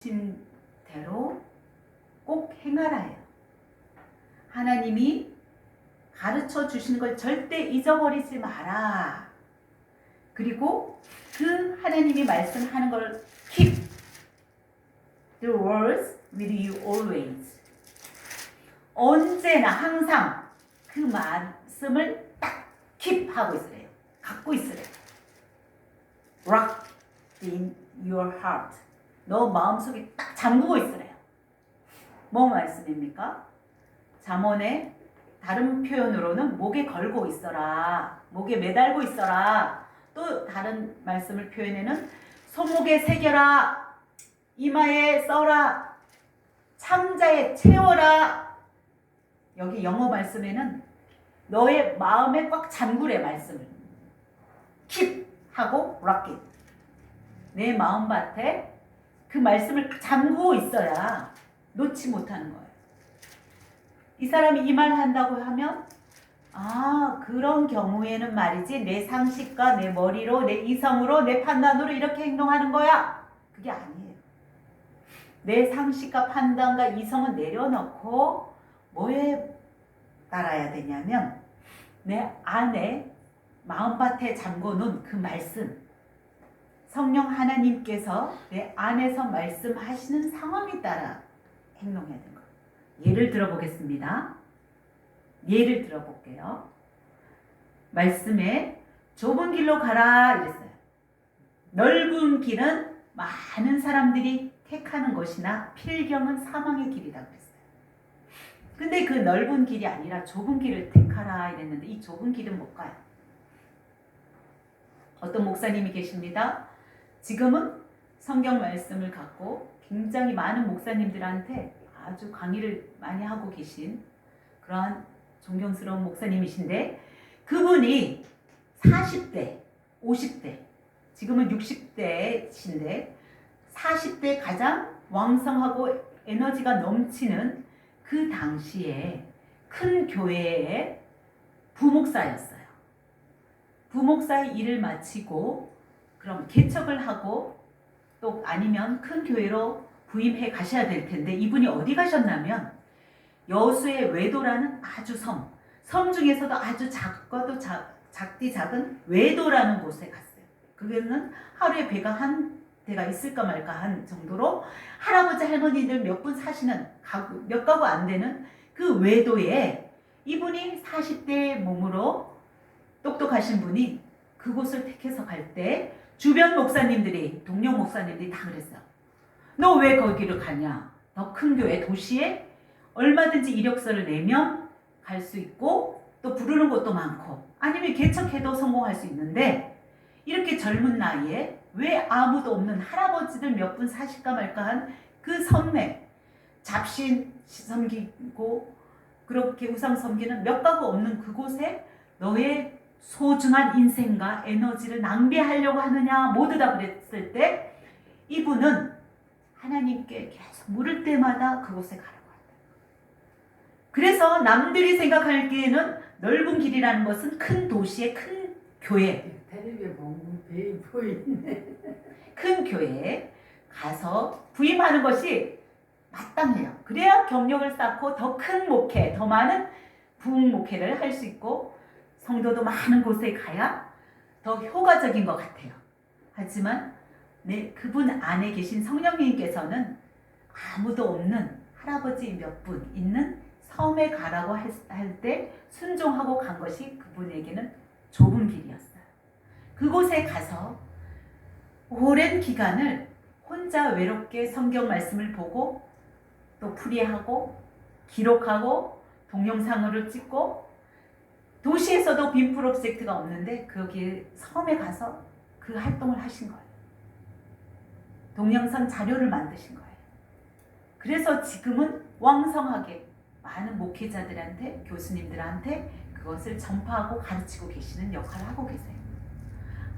신 대로 꼭 행하라요. 하나님이 가르쳐 주시는 걸 절대 잊어버리지 마라. 그리고 그 하나님이 말씀하는 걸 keep the words with you always. 언제나 항상 그 말씀을 딱 keep 하고 있으래요. 갖고 있으래요. rock in your heart. 너 마음속에 딱 잠그고 있으래요. 뭐 말씀입니까? 잠언의 다른 표현으로는 목에 걸고 있어라. 목에 매달고 있어라. 또 다른 말씀을 표현에는 손목에 새겨라. 이마에 써라. 창자에 채워라. 여기 영어 말씀에는 너의 마음에 꽉 잠그래 말씀을. keep 하고 rock it. 내 마음밭에 그 말씀을 잠그고 있어야 놓지 못하는 거예요. 이 사람이 이 말을 한다고 하면 그런 경우에는 말이지 내 상식과 내 머리로 내 이성으로 내 판단으로 이렇게 행동하는 거야. 그게 아니에요. 내 상식과 판단과 이성은 내려놓고 뭐에 따라야 되냐면 내 안에 마음밭에 잠궈놓은 그 말씀, 성령 하나님께서 내 안에서 말씀하시는 상황에 따라 행동해야 되는 거예요. 예를 들어보겠습니다. 예를 들어볼게요. 말씀에 좁은 길로 가라 이랬어요. 넓은 길은 많은 사람들이 택하는 것이나 필경은 사망의 길이다 그랬어요. 근데 그 넓은 길이 아니라 좁은 길을 택하라 이랬는데 이 좁은 길은 뭘까요? 어떤 목사님이 계십니다. 지금은 성경 말씀을 갖고 굉장히 많은 목사님들한테 아주 강의를 많이 하고 계신 그러한 존경스러운 목사님이신데 그분이 40대, 50대, 지금은 60대신데 40대 가장 왕성하고 에너지가 넘치는 그 당시에 큰 교회의 부목사였어요. 부목사의 일을 마치고 그럼 개척을 하고 또 아니면 큰 교회로 부임해 가셔야 될 텐데 이분이 어디 가셨냐면 여수의 외도라는 아주 섬 중에서도 아주 작고도 작디 작은 외도라는 곳에 갔어요. 그게는 하루에 배가 한 대가 있을까 말까 한 정도로 할아버지 할머니들 몇 분 사시는 몇 가구 안 되는 그 외도에 이분이 40대의 몸으로 똑똑하신 분이 그곳을 택해서 갈 때 주변 목사님들이 동료 목사님들이 다 그랬어요. 너 왜 거기를 가냐? 더 큰 교회 도시에 얼마든지 이력서를 내면 갈 수 있고 또 부르는 곳도 많고 아니면 개척해도 성공할 수 있는데 이렇게 젊은 나이에 왜 아무도 없는 할아버지들 몇 분 사실까 말까 한 그 섬에 잡신 섬기고 그렇게 우상 섬기는 몇 가구 없는 그곳에 너의 소중한 인생과 에너지를 낭비하려고 하느냐 모두 다 그랬을 때 이분은 하나님께 계속 물을 때마다 그곳에 가라고 한다. 그래서 남들이 생각하기에는 넓은 길이라는 것은 큰 도시의 큰 교회, 텔레비에 보면 배이 보이네. 큰 교회에 가서 부임하는 것이 마땅해요. 그래야 경력을 쌓고 더 큰 목회, 더 많은 부흥 목회를 할 수 있고 성도도 많은 곳에 가야 더 효과적인 것 같아요. 하지만 그분 안에 계신 성령님께서는 아무도 없는 할아버지 몇 분 있는 섬에 가라고 할 때 순종하고 간 것이 그분에게는 좁은 길이었어요. 그곳에 가서 오랜 기간을 혼자 외롭게 성경 말씀을 보고 또 풀이하고 기록하고 동영상을 찍고 도시에서도 빔 프로젝트가 없는데 거기 섬에 가서 그 활동을 하신 거예요. 동영상 자료를 만드신 거예요. 그래서 지금은 왕성하게 많은 목회자들한테 교수님들한테 그것을 전파하고 가르치고 계시는 역할을 하고 계세요.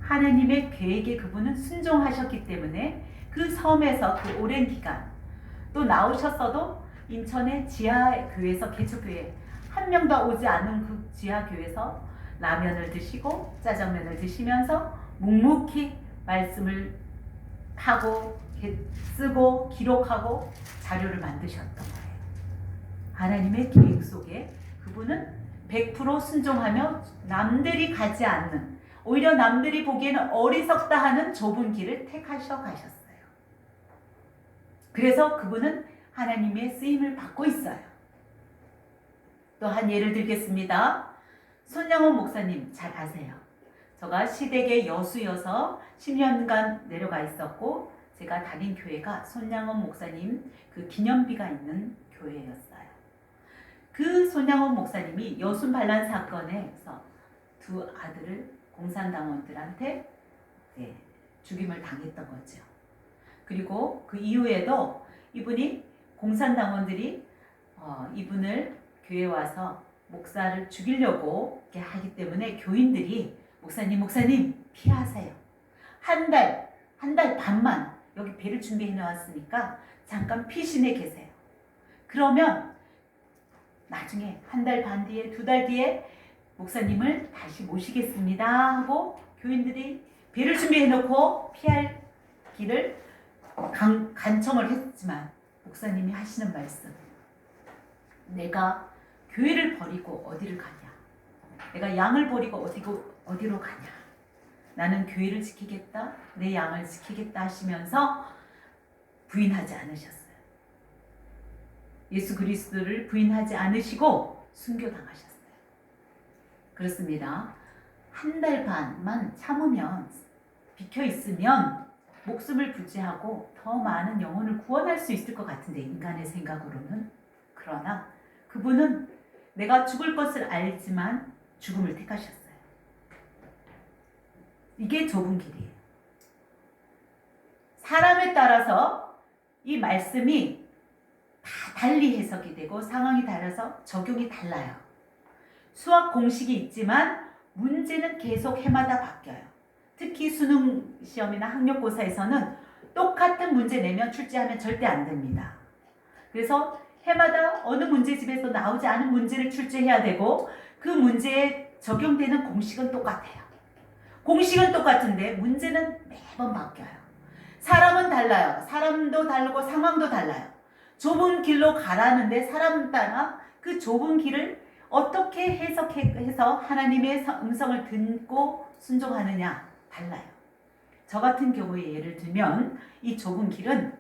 하나님의 계획에 그분은 순종하셨기 때문에 그 섬에서 그 오랜 기간 또 나오셨어도 인천의 지하교회에서 개척교회 한 명도 오지 않은 그 지하교회에서 라면을 드시고 짜장면을 드시면서 묵묵히 말씀을 하고 쓰고 기록하고 자료를 만드셨던 거예요. 하나님의 계획 속에 그분은 100% 순종하며 남들이 가지 않는, 오히려 남들이 보기에는 어리석다 하는 좁은 길을 택하셔 가셨어요. 그래서 그분은 하나님의 쓰임을 받고 있어요. 또 한 예를 들겠습니다. 손양원 목사님 잘 아세요. 제가 시댁의 여수여서 10년간 내려가 있었고 제가 다닌 교회가 손양원 목사님 그 기념비가 있는 교회였어요. 그 손양원 목사님이 여순 반란 사건에서 두 아들을 공산당원들한테 죽임을 당했던 거죠. 그리고 그 이후에도 이분이 공산당원들이 이분을 교회에 와서 목사를 죽이려고 이렇게 하기 때문에 교인들이 목사님 피하세요. 한 달 반만 여기 배를 준비해 놓았으니까 잠깐 피신해 계세요. 그러면 나중에 한 달 반 뒤에 2달 뒤에 목사님을 다시 모시겠습니다 하고 교인들이 배를 준비해 놓고 피할 길을 간청을 했지만 목사님이 하시는 말씀, 내가 교회를 버리고 어디를 가냐, 내가 양을 버리고 어디로 가냐, 나는 교회를 지키겠다, 내 양을 지키겠다 하시면서 부인하지 않으셨어요. 예수 그리스도를 부인하지 않으시고 순교당하셨어요. 그렇습니다. 한 달 반만 참으면, 비켜 있으면 목숨을 부지하고 더 많은 영혼을 구원할 수 있을 것 같은데, 인간의 생각으로는. 그러나 그분은 내가 죽을 것을 알지만 죽음을 택하셨어요. 이게 좁은 길이에요. 사람에 따라서 이 말씀이 다 달리 해석이 되고 상황이 달라서 적용이 달라요. 수학 공식이 있지만 문제는 계속 해마다 바뀌어요. 특히 수능 시험이나 학력고사에서는 똑같은 문제 내면 출제하면 절대 안 됩니다. 그래서 해마다 어느 문제집에서 나오지 않은 문제를 출제해야 되고 그 문제에 적용되는 공식은 똑같아요. 공식은 똑같은데 문제는 매번 바뀌어요. 사람은 달라요. 사람도 다르고 상황도 달라요. 좁은 길로 가라는데 사람 따라 그 좁은 길을 어떻게 해석해서 하나님의 음성을 듣고 순종하느냐 달라요. 저 같은 경우에 예를 들면 이 좁은 길은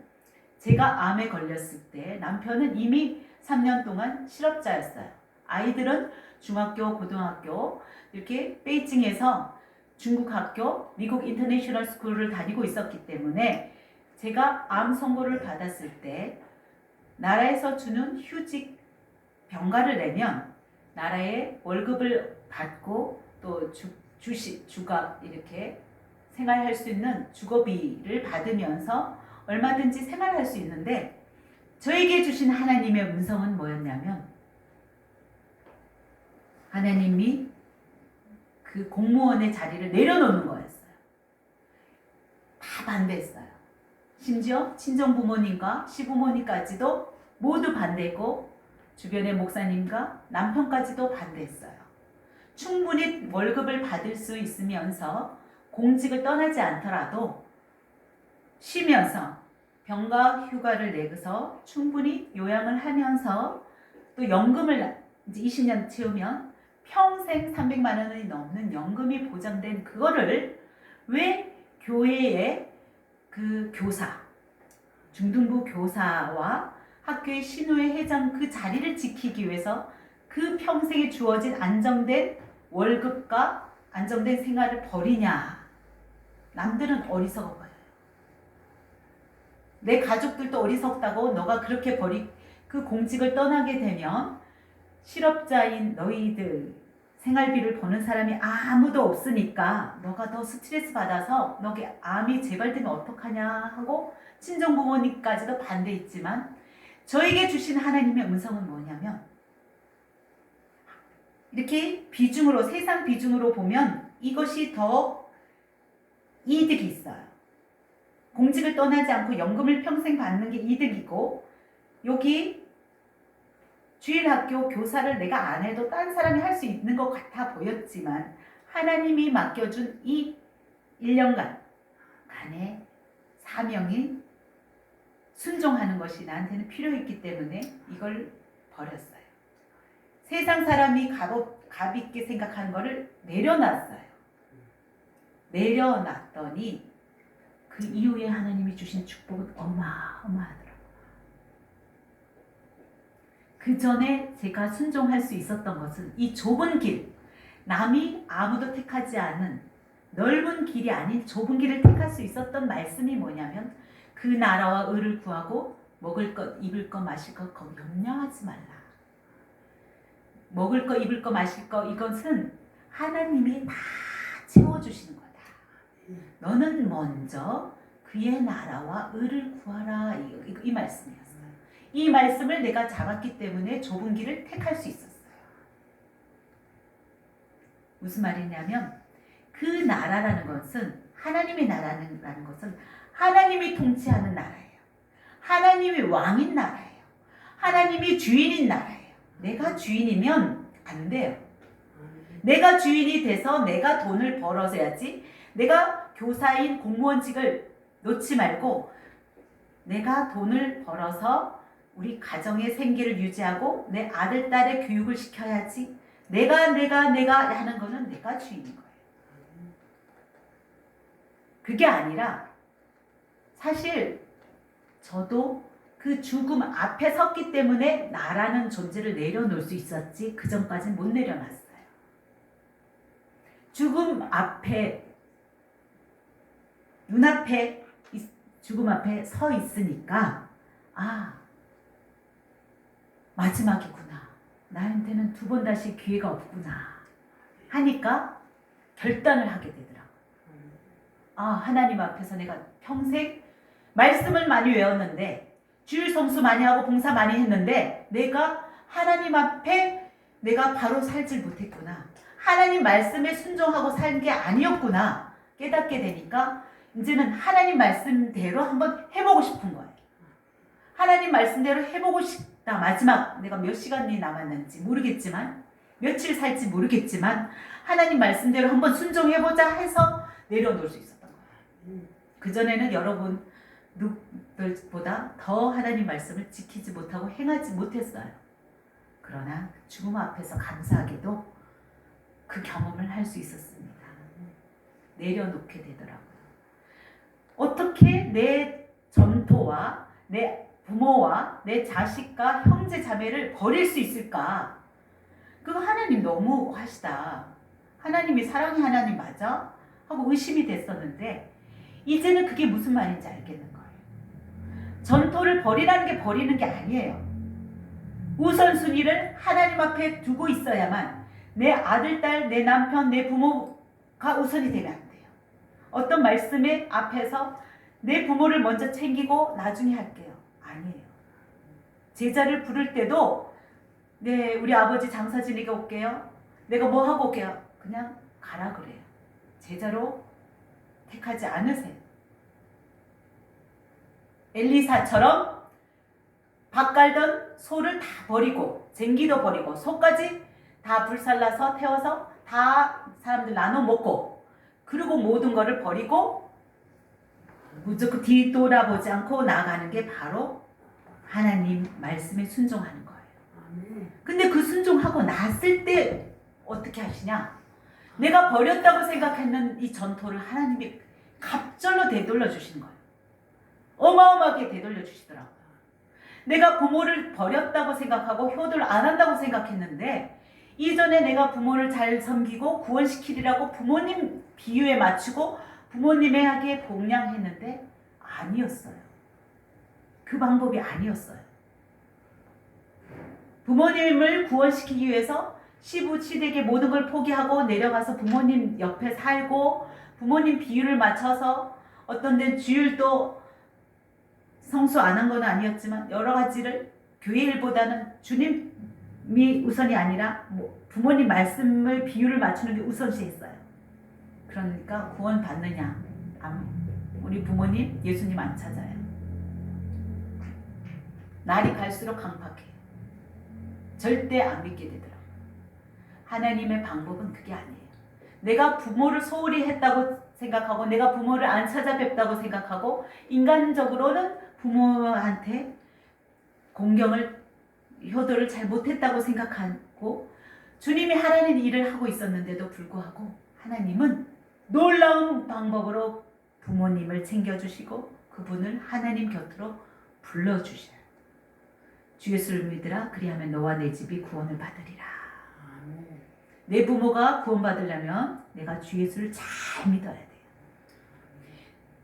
제가 암에 걸렸을 때 남편은 이미 3년 동안 실업자였어요. 아이들은 중학교, 고등학교 이렇게 베이징에서 중국 학교, 미국 인터내셔널 스쿨을 다니고 있었기 때문에 제가 암 선고를 받았을 때 나라에서 주는 휴직 병가를 내면 나라의 월급을 받고 또 주각 이렇게 생활할 수 있는 주거비를 받으면서 얼마든지 생활할 수 있는데 저에게 주신 하나님의 음성은 뭐였냐면 하나님이 그 공무원의 자리를 내려놓는 거였어요. 다 반대했어요. 심지어 친정부모님과 시부모님까지도 모두 반대했고 주변의 목사님과 남편까지도 반대했어요. 충분히 월급을 받을 수 있으면서 공직을 떠나지 않더라도 쉬면서 병가 휴가를 내서 충분히 요양을 하면서 또 연금을 이제 20년 채우면 평생 300만 원이 넘는 연금이 보장된 그거를 왜 교회의 그 교사, 중등부 교사와 학교의 신우회 회장 그 자리를 지키기 위해서 그 평생에 주어진 안정된 월급과 안정된 생활을 버리냐. 남들은 어리석어 보여요. 내 가족들도 어리석다고 너가 그렇게 그 공직을 떠나게 되면 실업자인 너희들 생활비를 버는 사람이 아무도 없으니까 너가 더 스트레스 받아서 너게 암이 재발되면 어떡하냐 하고 친정부모님까지도 반대했지만 저에게 주신 하나님의 음성은 뭐냐면 이렇게 비중으로 세상 비중으로 보면 이것이 더 이득이 있어요. 공직을 떠나지 않고 연금을 평생 받는 게 이득이고 여기 주일학교 교사를 내가 안 해도 다른 사람이 할 수 있는 것 같아 보였지만 하나님이 맡겨준 이 1년간의 사명이 순종하는 것이 나한테는 필요했기 때문에 이걸 버렸어요. 세상 사람이 값 있게 생각하는 거를 내려놨어요. 내려놨더니 그 이후에 하나님이 주신 축복은 어마어마하더라고요. 그 전에 제가 순종할 수 있었던 것은 이 좁은 길, 남이 아무도 택하지 않은 넓은 길이 아닌 좁은 길을 택할 수 있었던 말씀이 뭐냐면 그 나라와 의를 구하고 먹을 것, 입을 것, 마실 것 거기 염려하지 말라. 먹을 것, 입을 것, 마실 것 이것은 하나님이 다 채워주시는 거다. 너는 먼저 그의 나라와 의를 구하라. 이 말씀이었어요. 이 말씀을 내가 잡았기 때문에 좁은 길을 택할 수 있었어요. 무슨 말이냐면 그 나라라는 것은 하나님의 나라라는 것은 하나님이 통치하는 나라예요. 하나님이 왕인 나라예요. 하나님이 주인인 나라예요. 내가 주인이면 안 돼요. 내가 주인이 돼서 내가 돈을 벌어서야지. 내가 교사인 공무원직을 놓지 말고 내가 돈을 벌어서 우리 가정의 생계를 유지하고 내 아들, 딸의 교육을 시켜야지. 내가 하는 거는 내가 주인인 거예요. 그게 아니라 사실 저도 그 죽음 앞에 섰기 때문에 나라는 존재를 내려놓을 수 있었지 그 전까지는 못 내려놨어요. 죽음 앞에 눈앞에 죽음 앞에 서 있으니까 마지막이구나. 나한테는 두 번 다시 기회가 없구나 하니까 결단을 하게 되더라고요. 하나님 앞에서 내가 평생 말씀을 많이 외웠는데 주일 성수 많이 하고 봉사 많이 했는데 내가 하나님 앞에 내가 바로 살질 못했구나. 하나님 말씀에 순종하고 산 게 아니었구나 깨닫게 되니까 이제는 하나님 말씀대로 한번 해보고 싶은 거예요. 하나님 말씀대로 해보고 싶다. 마지막 내가 몇 시간이 남았는지 모르겠지만 며칠 살지 모르겠지만 하나님 말씀대로 한번 순종해보자 해서 내려놓을 수 있었던 거예요. 그전에는 여러분들보다 더 하나님 말씀을 지키지 못하고 행하지 못했어요. 그러나 죽음 앞에서 감사하게도 그 경험을 할 수 있었습니다. 내려놓게 되더라고요. 어떻게 내 전토와 내 부모와 내 자식과 형제 자매를 버릴 수 있을까? 그거 하나님 너무 하시다. 하나님이 사랑의 하나님 맞아? 하고 의심이 됐었는데 이제는 그게 무슨 말인지 알겠는 거예요. 전토를 버리라는 게 버리는 게 아니에요. 우선순위를 하나님 앞에 두고 있어야만 내 아들, 딸, 내 남편, 내 부모가 우선이 되면 안 돼요. 어떤 말씀에 앞에서 내 부모를 먼저 챙기고 나중에 할게요. 아니에요. 제자를 부를 때도 네, 우리 아버지 장사 지내게 올게요. 내가 뭐 하고 올게요. 그냥 가라 그래요. 제자로 택하지 않으세요. 엘리사처럼 밥 갈던 소를 다 버리고 쟁기도 버리고 소까지 다 불살라서 태워서 다 사람들 나눠 먹고 그리고 모든 거를 버리고 무조건 뒤돌아보지 않고 나아가는 게 바로 하나님 말씀에 순종하는 거예요. 근데 그 순종하고 났을 때 어떻게 하시냐? 내가 버렸다고 생각했는 이 전토를 하나님이 갑절로 되돌려 주시는 거예요. 어마어마하게 되돌려 주시더라고요. 내가 부모를 버렸다고 생각하고 효도를 안 한다고 생각했는데 이전에 내가 부모를 잘 섬기고 구원시키리라고 부모님 비유에 맞추고 부모님에게 복양했는데 아니었어요. 그 방법이 아니었어요. 부모님을 구원시키기 위해서 시부치되게 모든 걸 포기하고 내려가서 부모님 옆에 살고 부모님 비유를 맞춰서 어떤 데는 주일도 성수 안 한 건 아니었지만 여러 가지를 교회 일보다는 주님이 우선이 아니라 부모님 말씀을 비유를 맞추는 게 우선시했어요. 그러니까 구원 받느냐? 우리 부모님 예수님 안 찾아요. 날이 갈수록 강팍해요. 절대 안 믿게 되더라고요. 하나님의 방법은 그게 아니에요. 내가 부모를 소홀히 했다고 생각하고 내가 부모를 안 찾아뵙다고 생각하고 인간적으로는 부모한테 공경을 효도를 잘 못했다고 생각하고 주님이 하라는 일을 하고 있었는데도 불구하고 하나님은 놀라운 방법으로 부모님을 챙겨주시고 그분을 하나님 곁으로 불러주셔요. 주 예수를 믿으라 그리하면 너와 내 집이 구원을 받으리라. 아멘. 내 부모가 구원받으려면 내가 주 예수를 잘 믿어야 돼요.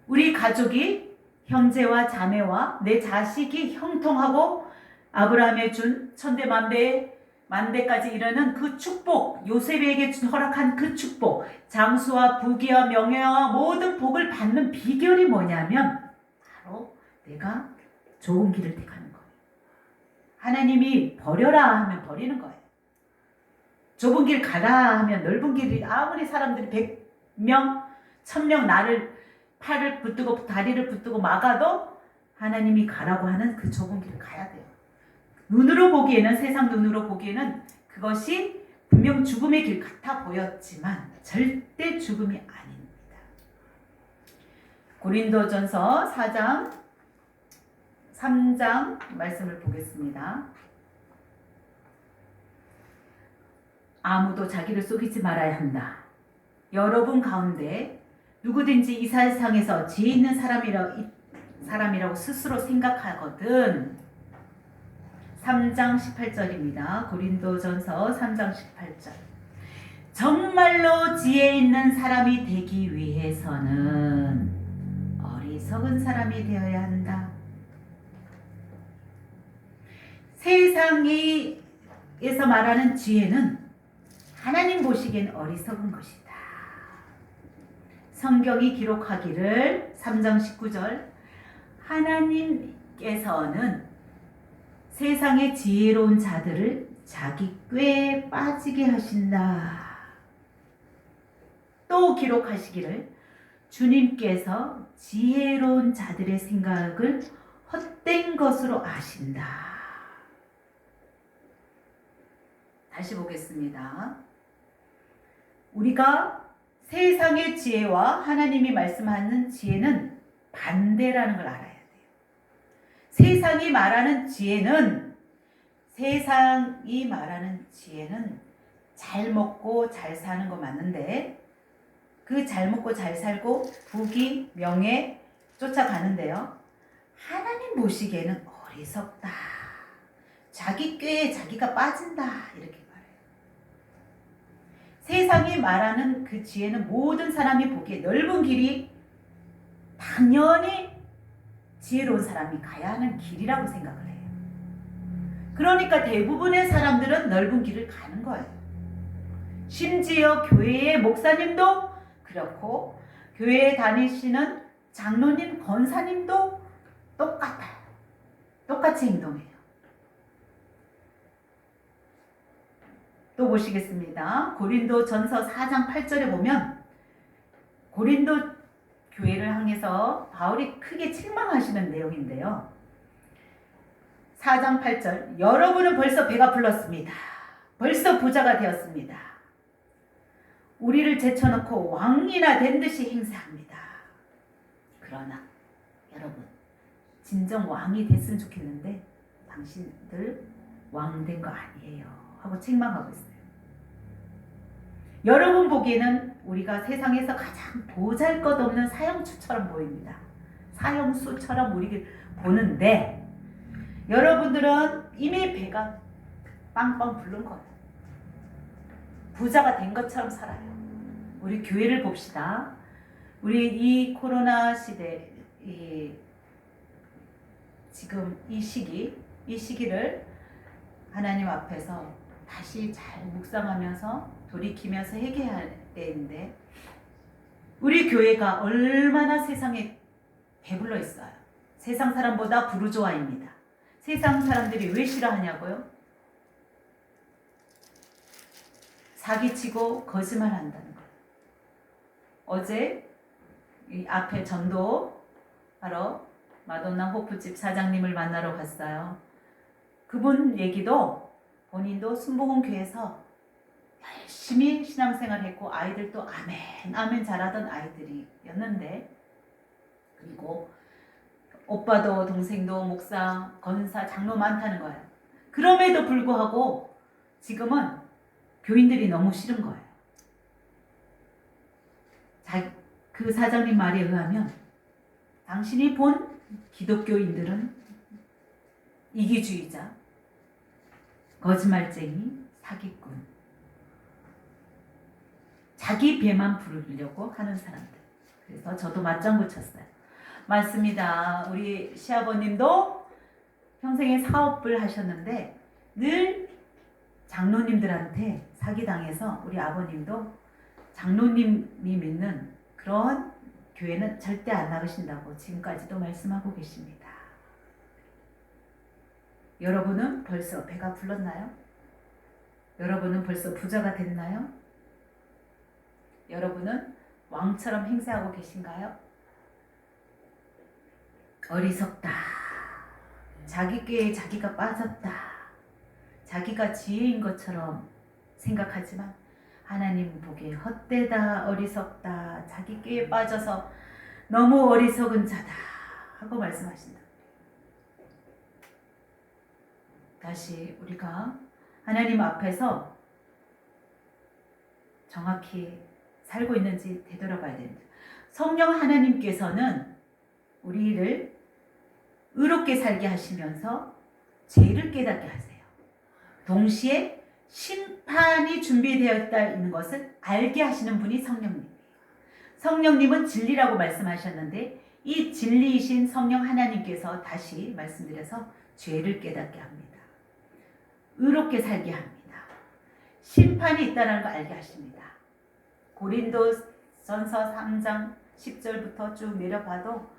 우리 가족이 형제와 자매와 내 자식이 형통하고 아브라함에 준 천대만배까지 이르는 그 축복, 요셉에게 허락한 그 축복, 장수와 부귀와 명예와 모든 복을 받는 비결이 뭐냐면 바로 내가 좋은 길을 택하는 거예요. 하나님이 버려라 하면 버리는 거예요. 좁은 길 가라 하면 넓은 길이 아무리 사람들이 100명, 1000명 나를 팔을 붙들고 다리를 붙들고 막아도 하나님이 가라고 하는 그 좁은 길을 가야 돼요. 눈으로 보기에는 세상 눈으로 보기에는 그것이 분명 죽음의 길 같아 보였지만 절대 죽음이 아닙니다. 고린도전서 4장 3장 말씀을 보겠습니다. 아무도 자기를 속이지 말아야 한다. 여러분 가운데 누구든지 이 세상에서 지혜 있는 사람이라고 스스로 생각하거든. 3장 18절입니다. 고린도전서 3장 18절. 정말로 지혜 있는 사람이 되기 위해서는 어리석은 사람이 되어야 한다. 세상에서 말하는 지혜는 하나님 보시기엔 어리석은 것이다. 성경이 기록하기를 3장 19절 하나님께서는 세상의 지혜로운 자들을 자기 꾀에 빠지게 하신다. 또 기록하시기를 주님께서 지혜로운 자들의 생각을 헛된 것으로 아신다. 다시 보겠습니다. 우리가 세상의 지혜와 하나님이 말씀하는 지혜는 반대라는 걸 알아야 돼요. 세상이 말하는 지혜는 잘 먹고 잘 사는 거 맞는데 그 잘 먹고 잘 살고 부귀 명예 쫓아가는데요. 하나님 보시기에는 어리석다. 자기 꾀에 자기가 빠진다. 이렇게 말해요. 세상이 말하는 그 지혜는 모든 사람이 보기에 넓은 길이 당연히 지혜로운 사람이 가야 하는 길이라고 생각을 해요. 그러니까 대부분의 사람들은 넓은 길을 가는 거예요. 심지어 교회의 목사님도 그렇고 교회에 다니시는 장로님, 권사님도 똑같아요. 똑같이 행동해요. 또 보시겠습니다. 고린도전서 4장 8절에 보면 고린도 교회를 향해서 바울이 크게 책망하시는 내용인데요. 4장 8절 여러분은 벌써 배가 불렀습니다. 벌써 부자가 되었습니다. 우리를 제쳐놓고 왕이나 된 듯이 행세합니다. 그러나 여러분 진정 왕이 됐으면 좋겠는데 당신들 왕 된 거 아니에요 하고 책망하고 있어요. 여러분 보기에는 우리가 세상에서 가장 보잘것없는 사형수처럼 보입니다. 사형수처럼 우리를 보는데 여러분들은 이미 배가 빵빵 부른 거예요. 부자가 된 것처럼 살아요. 우리 교회를 봅시다. 우리 이 코로나 시대 지금 이 시기를 하나님 앞에서 다시 잘 묵상하면서 돌이키면서 회개해야 되는데 우리 교회가 얼마나 세상에 배불러 있어요. 세상 사람보다 부르주아입니다. 세상 사람들이 왜 싫어하냐고요? 사기치고 거짓말한다는 거예요. 어제 이 앞에 전도하러 마돈나 호프집 사장님을 만나러 갔어요. 그분 얘기도 본인도 순복음 교회에서 열심히 신앙생활 했고 아이들도 아멘 아멘 잘하던 아이들이었는데 그리고 오빠도 동생도 목사, 권사, 장로 많다는 거예요. 그럼에도 불구하고 지금은 교인들이 너무 싫은 거예요. 그 사장님 말에 의하면 당신이 본 기독교인들은 이기주의자, 거짓말쟁이, 사기꾼, 자기 배만 부르려고 하는 사람들. 그래서 저도 맞장구 쳤어요. 맞습니다. 우리 시아버님도 평생에 사업을 하셨는데 늘 장로님들한테 사기당해서 우리 아버님도 장로님이 믿는 그런 교회는 절대 안 나가신다고 지금까지도 말씀하고 계십니다. 여러분은 벌써 배가 불렀나요? 여러분은 벌써 부자가 됐나요? 여러분은 왕처럼 행세하고 계신가요? 어리석다. 자기 꾀에 자기가 빠졌다. 자기가 지혜인 것처럼 생각하지만 하나님 보기에 헛되다, 어리석다, 자기 꾀에 빠져서 너무 어리석은 자다 하고 말씀하신다. 다시 우리가 하나님 앞에서 정확히 살고 있는지 되돌아봐야 됩니다. 성령 하나님께서는 우리를 의롭게 살게 하시면서 죄를 깨닫게 하세요. 동시에 심판이 준비되어 있는 것을 알게 하시는 분이 성령님이에요. 성령님은 진리라고 말씀하셨는데 이 진리이신 성령 하나님께서 다시 말씀드려서 죄를 깨닫게 합니다. 의롭게 살게 합니다. 심판이 있다는 걸 알게 하십니다. 고린도전서 3장 10절부터 쭉 내려봐도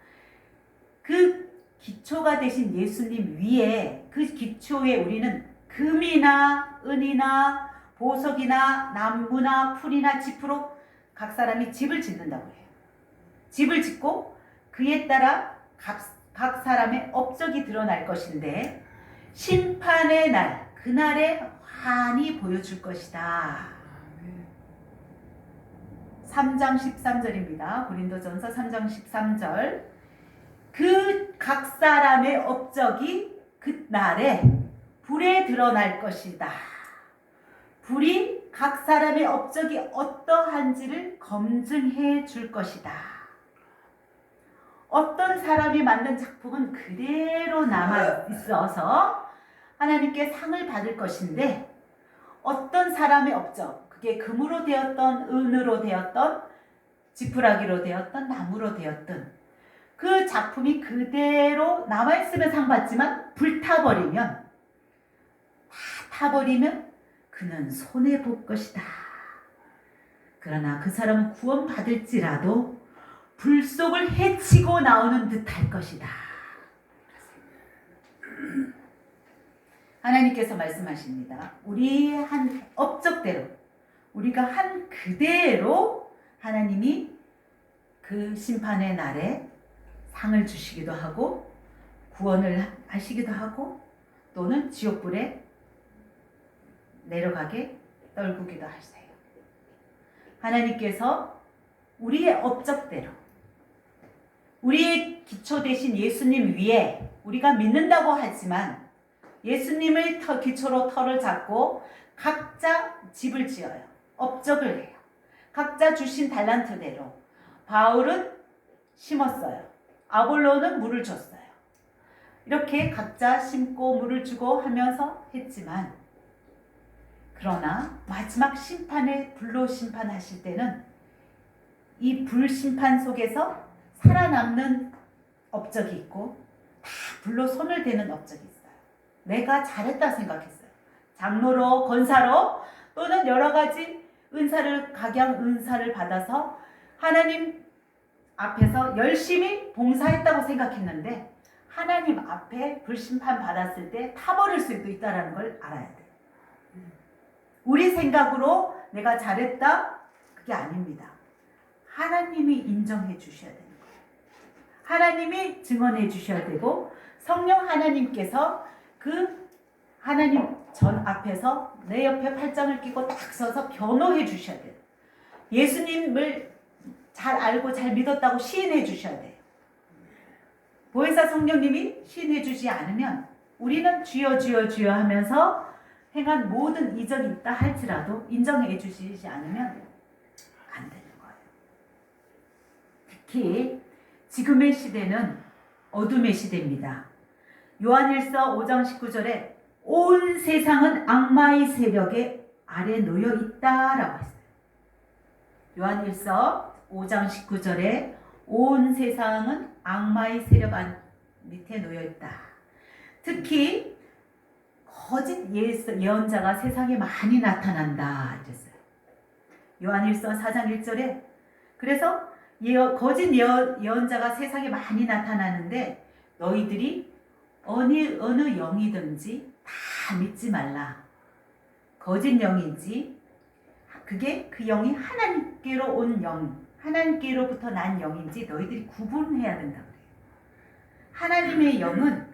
그 기초가 되신 예수님 위에 그 기초에 우리는 금이나 은이나 보석이나 나무나 풀이나 짚으로 각 사람이 집을 짓는다고 해요. 집을 짓고 그에 따라 각 사람의 업적이 드러날 것인데 심판의 날, 그날에 환히 보여줄 것이다. 3장 13절입니다. 고린도전서 3장 13절. 그 각 사람의 업적이 그날에 불에 드러날 것이다. 불이 각 사람의 업적이 어떠한지를 검증해 줄 것이다. 어떤 사람이 만든 작품은 그대로 남아 있어서 하나님께 상을 받을 것인데 어떤 사람의 업적, 그게 금으로 되었던 은으로 되었던 지푸라기로 되었던 나무로 되었던 그 작품이 그대로 남아있으면 상 받지만 불타버리면 다 타버리면 그는 손해볼 것이다. 그러나 그 사람은 구원받을지라도 불 속을 헤치고 나오는 듯할 것이다. 하나님께서 말씀하십니다. 우리 한 업적대로 우리가 한 그대로 하나님이 그 심판의 날에 상을 주시기도 하고 구원을 하시기도 하고 또는 지옥불에 내려가게 떨구기도 하세요. 하나님께서 우리의 업적대로 우리의 기초 되신 예수님 위에 우리가 믿는다고 하지만 예수님을 기초로 터를 잡고 각자 집을 지어요. 업적을 해요. 각자 주신 달란트대로. 바울은 심었어요. 아볼로는 물을 줬어요. 이렇게 각자 심고 물을 주고 하면서 했지만 그러나 마지막 심판에 불로 심판하실 때는 이 불 심판 속에서 살아남는 업적이 있고 다 불로 손을 대는 업적이 있어요. 내가 잘했다 생각했어요. 장로로, 권사로 또는 여러 가지 은사를 각양 은사를 받아서 하나님 앞에서 열심히 봉사했다고 생각했는데 하나님 앞에 불심판 받았을 때 타버릴 수도 있다는 걸 알아야 돼요. 우리 생각으로 내가 잘했다? 그게 아닙니다. 하나님이 인정해 주셔야 되는 거예요. 하나님이 증언해 주셔야 되고 성령 하나님께서 그 하나님 전 앞에서 내 옆에 팔짱을 끼고 딱 서서 변호해 주셔야 돼요. 예수님을 잘 알고 잘 믿었다고 시인해 주셔야 돼요. 보혜사 성령님이 시인해 주지 않으면 우리는 주여 주여 주여 하면서 행한 모든 이적이 있다 할지라도 인정해 주시지 않으면 안 되는 거예요. 특히 지금의 시대는 어둠의 시대입니다. 요한일서 5장 19절에 온 세상은 악마의 세력에 아래 놓여 있다라고 했어요. 요한일서 5장 19절에 온 세상은 악마의 세력 밑에 놓여 있다. 특히 거짓 예언자가 세상에 많이 나타난다 이랬어요. 요한일서 4장 1절에 그래서 거짓 예언자가 세상에 많이 나타나는데 너희들이 어느 영이든지 다 믿지 말라. 거짓 영인지 그게 그 영이 하나님께로 온 영, 하나님께로부터 난 영인지 너희들이 구분해야 된다 그래요. 하나님의 영은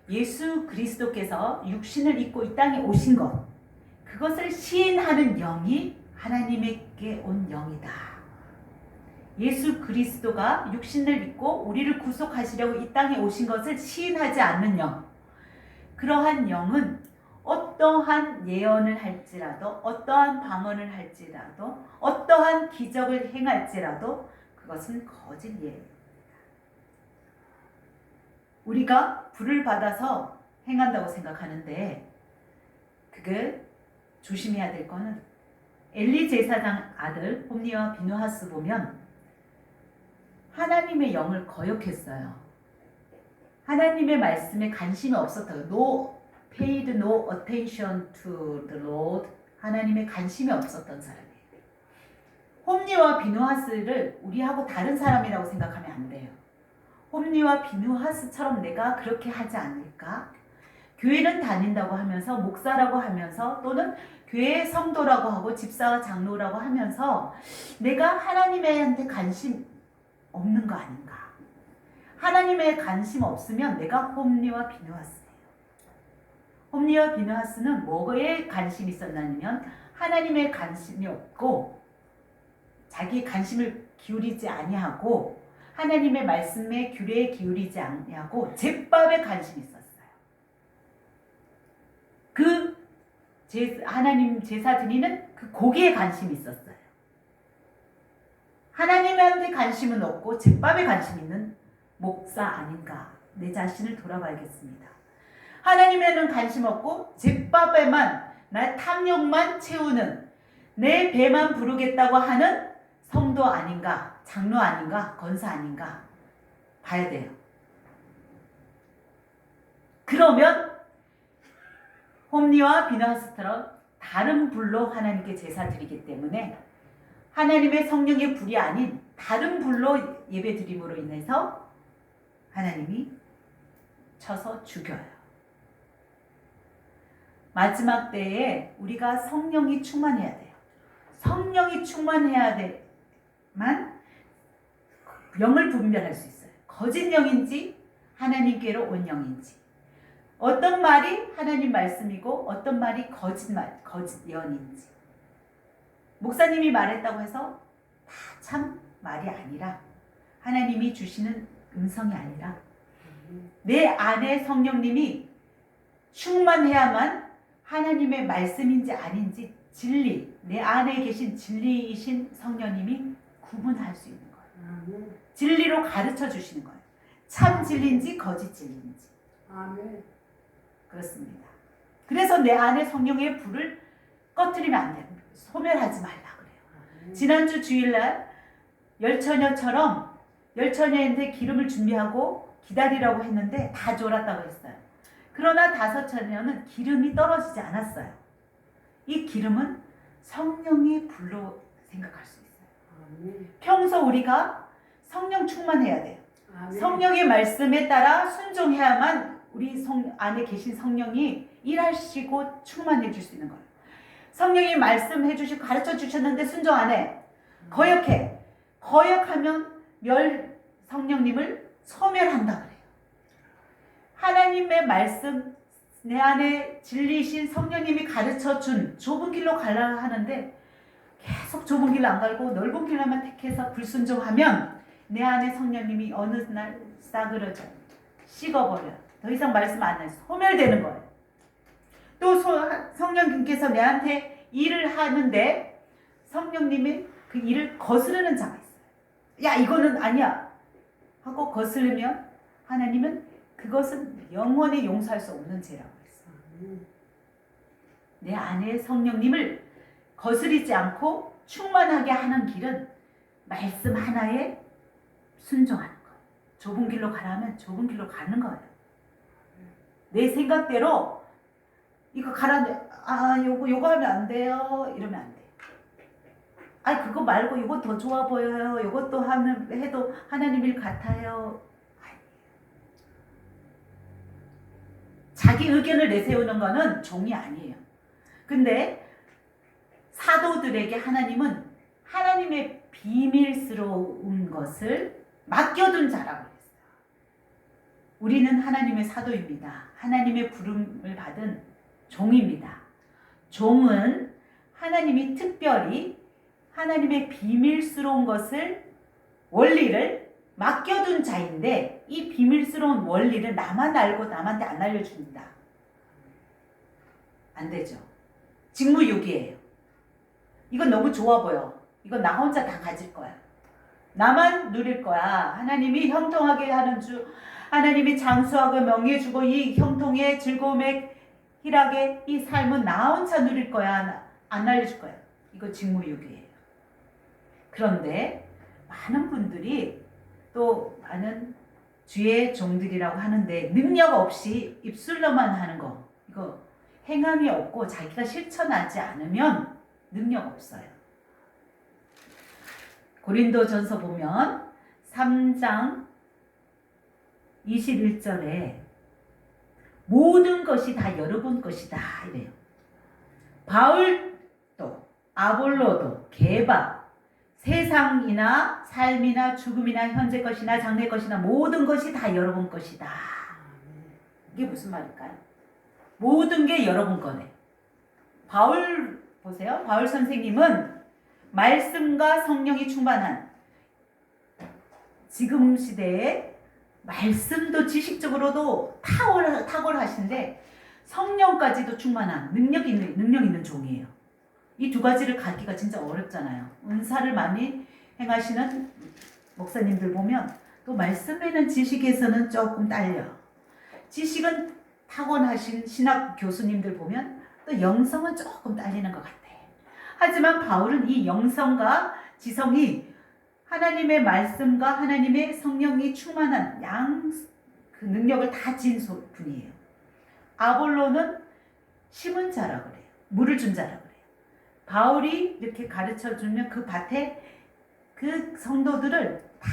예수 그리스도께서 육신을 입고 이 땅에 오신 것, 그것을 시인하는 영이 하나님에게 온 영이다. 예수 그리스도가 육신을 입고 우리를 구속하시려고 이 땅에 오신 것을 시인하지 않는 영, 그러한 영은 어떠한 예언을 할지라도, 어떠한 방언을 할지라도, 어떠한 기적을 행할지라도 그것은 거짓 예언입니다. 우리가 불을 받아서 행한다고 생각하는데 그게 조심해야 될 거는 엘리 제사장 아들 홈니와 비누하스 보면 하나님의 영을 거역했어요. 하나님의 말씀에 관심이 없었다고. paid no attention to the Lord. 하나님의 관심이 없었던 사람이에요. 홈니와 비누하스를 우리하고 다른 사람이라고 생각하면 안 돼요. 홈니와 비누하스처럼 내가 그렇게 하지 않을까? 교회는 다닌다고 하면서 목사라고 하면서 또는 교회 성도라고 하고 집사와 장로라고 하면서 내가 하나님한테 관심 없는 거 아닌가? 하나님의 관심 없으면 내가 홈니와 비누하스예요. 홈니와 비누하스는 뭐에 관심이 있었냐면 하나님의 관심이 없고 자기 관심을 기울이지 아니하고 하나님의 말씀에 규례에 기울이지 아니하고 제밥에 관심이 있었어요. 그 하나님 제사 드리는 그 고기에 관심이 있었어요. 하나님한테 관심은 없고 제밥에 관심 있는 목사 아닌가? 내 자신을 돌아봐야겠습니다. 하나님에는 관심 없고 제밥에만 나 탐욕만 채우는 내 배만 부르겠다고 하는 성도 아닌가? 장로 아닌가? 권사 아닌가? 봐야 돼요. 그러면 홈니와 비누하스처럼 다른 불로 하나님께 제사 드리기 때문에 하나님의 성령의 불이 아닌 다른 불로 예배 드림으로 인해서 하나님이 쳐서 죽여요. 마지막 때에 우리가 성령이 충만해야 돼요. 성령이 충만해야 돼만 영을 분별할 수 있어요. 거짓 영인지 하나님께로 온 영인지, 어떤 말이 하나님 말씀이고 어떤 말이 거짓말, 거짓 예언인지. 목사님이 말했다고 해서 다 참 말이 아니라 하나님이 주시는 음성이 아니라 내 안에 성령님이 충만해야만 하나님의 말씀인지 아닌지 진리, 내 안에 계신 진리이신 성령님이 구분할 수 있는 거예요. 진리로 가르쳐 주시는 거예요. 참 진리인지 거짓 진리인지. 아멘. 그렇습니다. 그래서 내 안에 성령의 불을 꺼뜨리면 안 됩니다. 소멸하지 말라 그래요. 지난주 주일날 열처녀처럼 열처녀인데 기름을 준비하고 기다리라고 했는데 다 졸았다고 했어요. 그러나 5처녀는 기름이 떨어지지 않았어요. 이 기름은 성령의 불로 생각할 수 있어요. 평소 우리가 성령 충만해야 돼요. 성령의 말씀에 따라 순종해야만 우리 안에 계신 성령이 일하시고 충만해 줄 수 있는 거예요. 성령이 말씀해 주시고 가르쳐 주셨는데 순종 안 해. 거역해. 거역하면 성령님을 소멸한다 그래요. 하나님의 말씀, 내 안에 진리이신 성령님이 가르쳐 준 좁은 길로 가려 하는데 계속 좁은 길로 안 가고 넓은 길로만 택해서 불순종하면 내 안에 성령님이 어느 날 싸그러져 식어버려. 더 이상 말씀 안 해. 소멸되는 거예요. 또 성령님께서 내한테 일을 하는데 성령님이 그 일을 거스르는 자가 있어요. 야, 이거는 아니야 하고 거스르면 하나님은 그것은 영원히 용서할 수 없는 죄라고 했어요. 내 안에 성령님을 거스리지 않고 충만하게 하는 길은 말씀 하나에 순종하는 거예요. 좁은 길로 가라면 좁은 길로 가는 거예요. 내 생각대로 이거 가라는데 요거 하면 안 돼요 이러면 안 돼. 그거 말고 이거 더 좋아 보여요. 이것도 해도 하나님 일 같아요. 자기 의견을 내세우는 거는 종이 아니에요. 근데 사도들에게 하나님은 하나님의 비밀스러운 것을 맡겨둔 자라고 했어요. 우리는 하나님의 사도입니다. 하나님의 부름을 받은 종입니다. 종은 하나님이 특별히 하나님의 비밀스러운 것을 원리를 맡겨둔 자인데 이 비밀스러운 원리를 나만 알고 남한테 안 알려줍니다. 안 되죠. 직무유기예요. 이건 너무 좋아 보여. 이건 나 혼자 다 가질 거야. 나만 누릴 거야. 하나님이 형통하게 하는 주, 하나님이 장수하고 명예 주고 이 형통의 즐거움의 희락의 이 삶은 나 혼자 누릴 거야. 안 알려줄 거야. 이거 직무유기예요. 그런데 많은 분들이 또 많은 주의 종들이라고 하는데 능력 없이 입술로만 하는 거, 이거 행함이 없고 자기가 실천하지 않으면 능력 없어요. 고린도전서 보면 3장 21절에 모든 것이 다 여러분 것이다 이래요. 바울도 아볼로도 게바 세상이나 삶이나 죽음이나 현재 것이나 장래 것이나 모든 것이 다 여러분 것이다. 이게 무슨 말일까요? 모든 게 여러분 거네. 바울 보세요. 바울 선생님은 말씀과 성령이 충만한 지금 시대에 말씀도 지식적으로도 탁월하신데 성령까지도 충만한 능력 있는 종이에요. 이 두 가지를 갖기가 진짜 어렵잖아요. 은사를 많이 행하시는 목사님들 보면 또 말씀에는 지식에서는 조금 딸려. 지식은 타고나신 신학 교수님들 보면 또 영성은 조금 딸리는 것 같아. 하지만 바울은 이 영성과 지성이 하나님의 말씀과 하나님의 성령이 충만한 그 능력을 다 지닌 분이에요. 아볼로는 심은 자라고 그래요. 물을 준 자라고 그래요. 바울이 이렇게 가르쳐주면 그 밭에 그 성도들을 다